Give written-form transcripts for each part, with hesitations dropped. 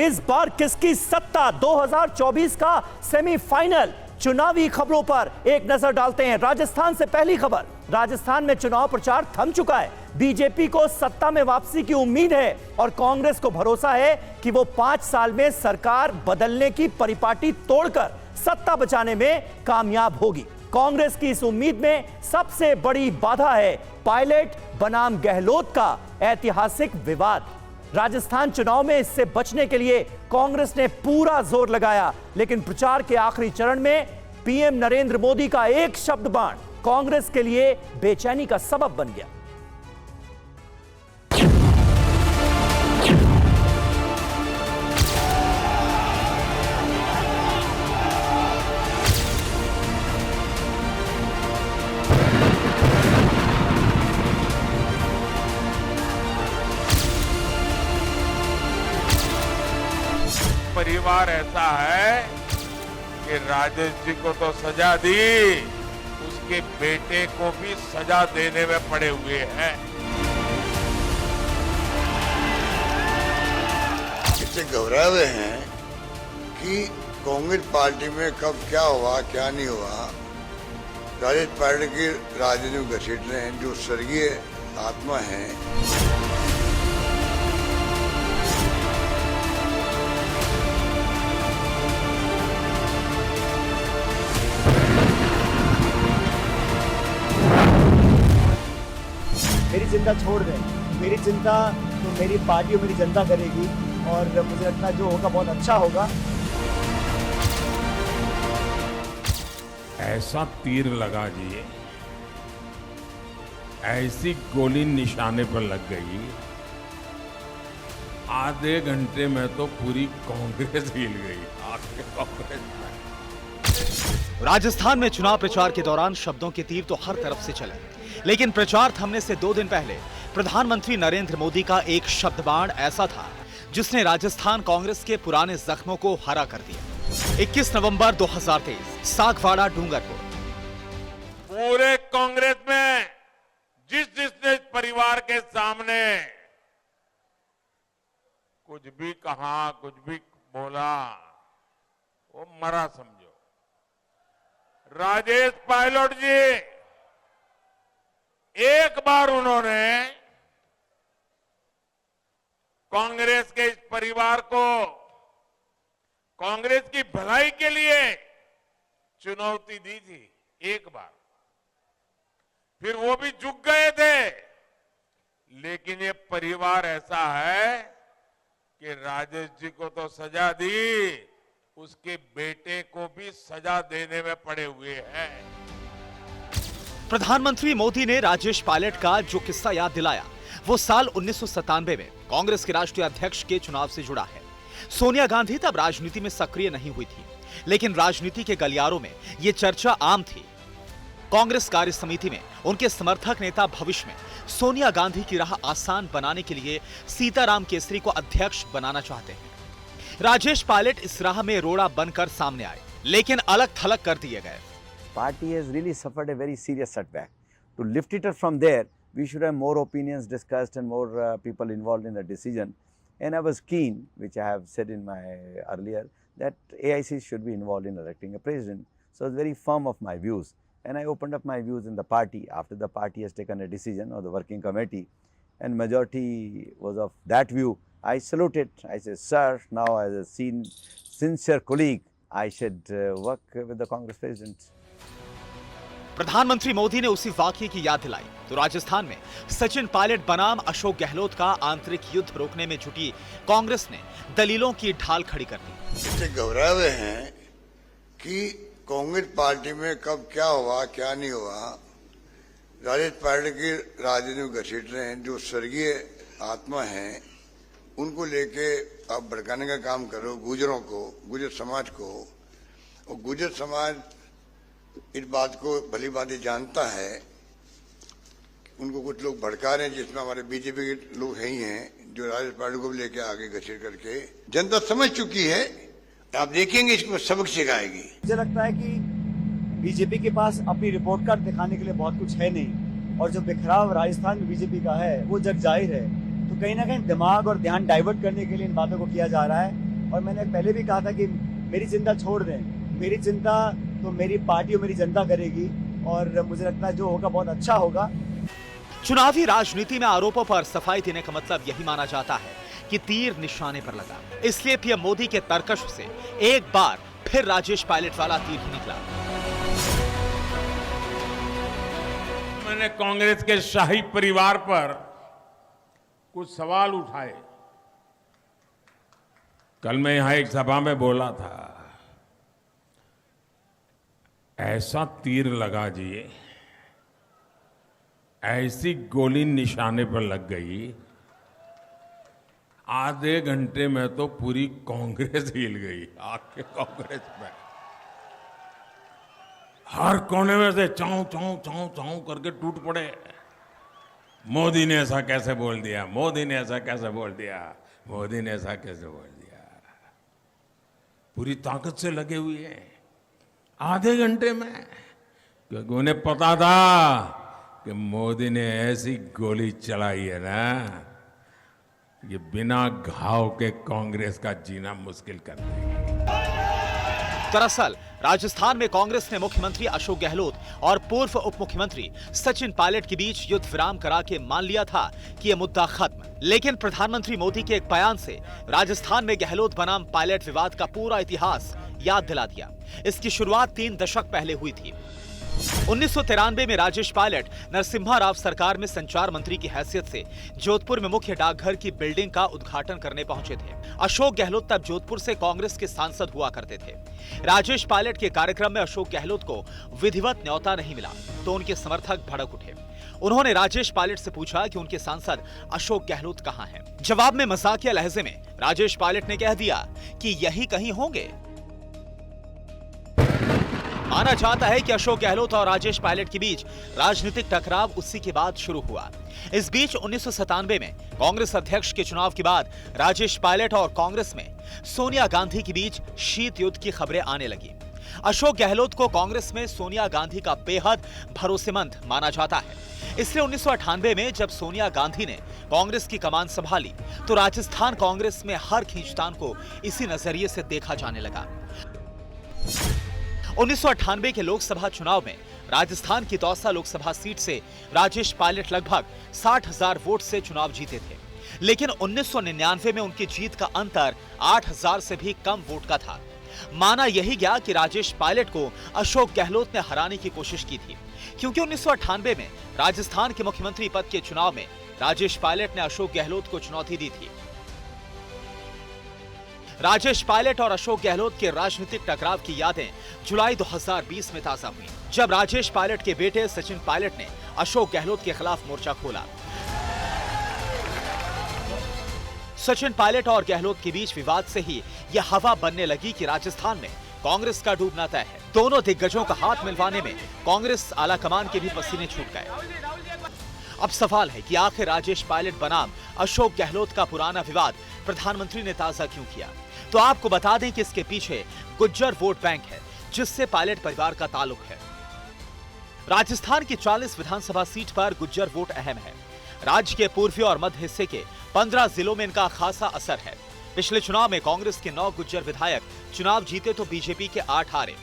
इस बार किसकी सत्ता 2024 का सेमीफाइनल। चुनावी खबरों पर एक नजर डालते हैं। राजस्थान से पहली खबर। राजस्थान में चुनाव प्रचार थम चुका है। बीजेपी को सत्ता में वापसी की उम्मीद है और कांग्रेस को भरोसा है कि वो 5 साल में सरकार बदलने की परिपाटी तोड़कर सत्ता बचाने में कामयाब होगी। कांग्रेस की इस उम्मीद में सबसे बड़ी बाधा है पायलट बनाम गहलोत का ऐतिहासिक विवाद। राजस्थान चुनाव में इससे बचने के लिए कांग्रेस ने पूरा जोर लगाया, लेकिन प्रचार के आखिरी चरण में पीएम नरेंद्र मोदी का एक शब्द बाण कांग्रेस के लिए बेचैनी का सबब बन गया। परिवार ऐसा है कि राजेश जी को तो सजा दी, उसके बेटे को भी सजा देने में पड़े हुए हैं। इससे घबराए हुए हैं कि कांग्रेस पार्टी में कब क्या हुआ क्या नहीं हुआ। राजेश पार्टी की राजनीति में घसीट रहे हैं जो स्वर्गीय आत्मा है। मेरी चिंता छोड़ दें। मेरी चिंता तो मेरी पार्टी और मेरी जनता करेगी और मुझे लगता है जो होगा बहुत अच्छा होगा। ऐसा तीर लगा जी, ऐसी गोली निशाने पर लग गई, आधे घंटे में तो पूरी कांग्रेस हिल गई। राजस्थान में चुनाव प्रचार के दौरान शब्दों के तीर तो हर तरफ से चले, लेकिन प्रचार थमने से 2 दिन पहले प्रधानमंत्री नरेंद्र मोदी का एक शब्द बाण ऐसा था जिसने राजस्थान कांग्रेस के पुराने जख्मों को हरा कर दिया। 21 नवंबर 2023 सागवाड़ा डूंगरपुर। पूरे कांग्रेस में जिसने परिवार के सामने कुछ भी कहा, कुछ भी बोला, वो मरा समझो। राजेश पायलट जी, एक बार उन्होंने कांग्रेस के इस परिवार को कांग्रेस की भलाई के लिए चुनौती दी थी, एक बार। फिर वो भी झुक गए थे। लेकिन ये परिवार ऐसा है कि राजेश जी को तो सजा दी, उसके बेटे को भी सजा देने में पड़े हुए हैं। प्रधानमंत्री मोदी ने राजेश पायलट का जो किस्सा याद दिलाया वो साल 1997 में कांग्रेस के राष्ट्रीय अध्यक्ष के चुनाव से जुड़ा है। सोनिया गांधी तब राजनीति में सक्रिय नहीं हुई थी, लेकिन राजनीति के गलियारों में यह चर्चा आम थी। कांग्रेस कार्य समिति में उनके समर्थक नेता भविष्य में सोनिया गांधी की राह आसान बनाने के लिए सीताराम केसरी को अध्यक्ष बनाना चाहते हैं। राजेश पायलट इस राह में रोड़ा बनकर सामने आए, लेकिन अलग थलग कर दिए गए। Party has really suffered a very serious setback. To lift it up from there, we should have more opinions discussed and more people involved in the decision. And I was keen, which I have said in my earlier, that AIC should be involved in electing a president. So I was very firm of my views. And I opened up my views in the party after the party has taken a decision, or the working committee, and majority was of that view. I salute it. I said, sir, now as a sincere colleague, I should work with the Congress president. प्रधानमंत्री मोदी ने उसी वाकये की याद दिलाई तो राजस्थान में सचिन पायलट बनाम अशोक गहलोत का आंतरिक युद्ध रोकने में जुटी कांग्रेस ने दलीलों की ढाल खड़ी कर दी। इससे घबराए हुए हैं कि कांग्रेस पार्टी में कब क्या हुआ क्या नहीं हुआ। राजेश पार्टी की राजनीति में घसीट रहे हैं जो स्वर्गीय आत्मा है, उनको लेके आप भड़काने का काम करो। गुजरों को, गुजर समाज को, और गुजर समाज इस बात को भली भांति जानता है। उनको कुछ लोग भड़का रहे हैं, जिसमें हमारे बीजेपी के लोग ही हैं जो राजेश पार्टी को भी लेके आगे घसीट करके जनता समझ चुकी है। आप देखेंगे इसको सबक सिखाएगी। मुझे लगता है कि बीजेपी के पास अपनी रिपोर्ट कार्ड दिखाने के लिए बहुत कुछ है नहीं, और जो बिखराव राजस्थान में बीजेपी का है वो जग जाहिर है। तो कहीं ना कहीं दिमाग और ध्यान डाइवर्ट करने के लिए इन बातों को किया जा रहा है। और मैंने पहले भी कहा था कि मेरी चिंता छोड़ दें, मेरी चिंता तो मेरी पार्टी और मेरी जनता करेगी और मुझे लगता है जो होगा बहुत अच्छा होगा। चुनावी राजनीति में आरोपों पर सफाई देने का मतलब यही माना जाता है कि तीर निशाने पर लगा। इसलिए पीएम मोदी के तर्कश से एक बार फिर राजेश पायलट वाला तीर ही निकला। मैंने कांग्रेस के शाही परिवार पर कुछ सवाल उठाए। कल मैं यहां एक सभा में बोला था, ऐसा तीर लगा जी, ऐसी गोली निशाने पर लग गई, आधे घंटे में तो पूरी कांग्रेस हिल गई। आके कांग्रेस में हर कोने में से चाऊ चाऊ चाऊ चाऊ करके टूट पड़े। मोदी ने ऐसा कैसे बोल दिया, मोदी ने ऐसा कैसे बोल दिया, मोदी ने ऐसा कैसे बोल दिया। पूरी ताकत से लगे हुए हैं आधे घंटे में, क्योंकि उन्हें पता था कि मोदी ने ऐसी गोली चलाई है ना, ये बिना घाव के कांग्रेस का जीना मुश्किल कर देगी। दरअसल राजस्थान में कांग्रेस ने मुख्यमंत्री अशोक गहलोत और पूर्व उप मुख्यमंत्री सचिन पायलट के बीच युद्ध विराम करा के मान लिया था कि यह मुद्दा खत्म। लेकिन प्रधानमंत्री मोदी के एक बयान से राजस्थान में गहलोत बनाम पायलट विवाद का पूरा इतिहास याद दिला दिया। इसकी शुरुआत 3 दशक पहले हुई थी। 1993 में राजेश पायलट नरसिम्हा राव सरकार में संचार मंत्री की हैसियत से जोधपुर में मुख्य डाकघर की बिल्डिंग का उद्घाटन करने पहुंचे थे। अशोक गहलोत तब जोधपुर से कांग्रेस के सांसद हुआ करते थे। राजेश पायलट के कार्यक्रम में अशोक गहलोत को विधिवत न्योता नहीं मिला तो उनके समर्थक भड़क उठे। उन्होंने राजेश पायलट से पूछा कि उनके सांसद अशोक गहलोत कहां हैं। जवाब में मजाकिया लहजे में राजेश पायलट ने कह दिया कि यही कहीं होंगे। माना जाता है कि अशोक गहलोत और राजेश पायलट के बीच राजनीतिक टकराव उसी के बाद शुरू हुआ। इस बीच 1997 में कांग्रेस अध्यक्ष के चुनाव के बाद राजेश पायलट और कांग्रेस में सोनिया गांधी के बीच शीत युद्ध की खबरें आने लगी। अशोक गहलोत को कांग्रेस में सोनिया गांधी का बेहद भरोसेमंद माना जाता है। इसलिए 1998 में जब सोनिया गांधी ने कांग्रेस की कमान संभाली तो राजस्थान कांग्रेस में हर खींचतान को इसी नजरिए से देखा जाने लगा। 1998 के लोकसभा चुनाव में राजस्थान की दौसा लोकसभा सीट से राजेश पायलट लगभग 60,000 वोट से चुनाव जीते थे। लेकिन 1999 में उनकी जीत का अंतर 8,000 से भी कम वोट का था। माना यही गया कि राजेश पायलट को अशोक गहलोत ने हराने की कोशिश की थी, क्योंकि 1998 में राजस्थान के मुख्यमंत्री पद के चुनाव में राजेश पायलट ने अशोक गहलोत को चुनौती दी थी। राजेश पायलट और अशोक गहलोत के राजनीतिक टकराव की यादें जुलाई 2020 में ताजा हुई, जब राजेश पायलट के बेटे सचिन पायलट ने अशोक गहलोत के खिलाफ मोर्चा खोला। सचिन पायलट और गहलोत के बीच विवाद से ही यह हवा बनने लगी कि राजस्थान में कांग्रेस का डूबना तय है। दोनों दिग्गजों का हाथ मिलवाने में कांग्रेस आलाकमान के भी पसीने छूट गए। अब सवाल है कि आखिर राजेश पायलट बनाम अशोक गहलोत का पुराना विवाद प्रधानमंत्री ने ताजा क्यों किया। तो आपको बता दें कि इसके पीछे गुज्जर वोट बैंक है, जिससे पायलट परिवार का ताल्लुक है। राजस्थान की 40 विधानसभा सीट पर गुज्जर वोट अहम है। राज्य के पूर्वी और मध्य हिस्से के 15 जिलों में इनका खासा असर है। पिछले चुनाव में कांग्रेस के 9 गुज्जर विधायक चुनाव जीते तो बीजेपी के 8 हारे।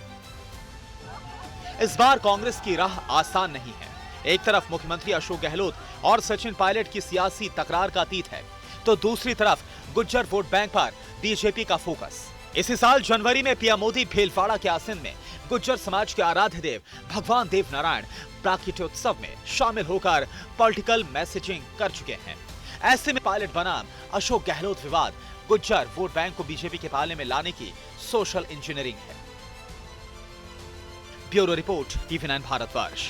इस बार कांग्रेस की राह आसान नहीं है। एक तरफ मुख्यमंत्री अशोक गहलोत और सचिन पायलट की सियासी तकरार का अतीत है, तो दूसरी तरफ गुज्जर वोट बैंक पर बीजेपी का फोकस। इसी साल जनवरी में पीएम मोदी भीलवाड़ा के आसन में गुज्जर समाज के आराध्य देव भगवान देव नारायण प्राकट्योत्सव में शामिल होकर पॉलिटिकल मैसेजिंग कर चुके हैं। ऐसे में पायलट बनाम अशोक गहलोत विवाद गुज्जर वोट बैंक को बीजेपी के पाले में लाने की सोशल इंजीनियरिंग है। Bureau report, TV9 Bharatvarsh.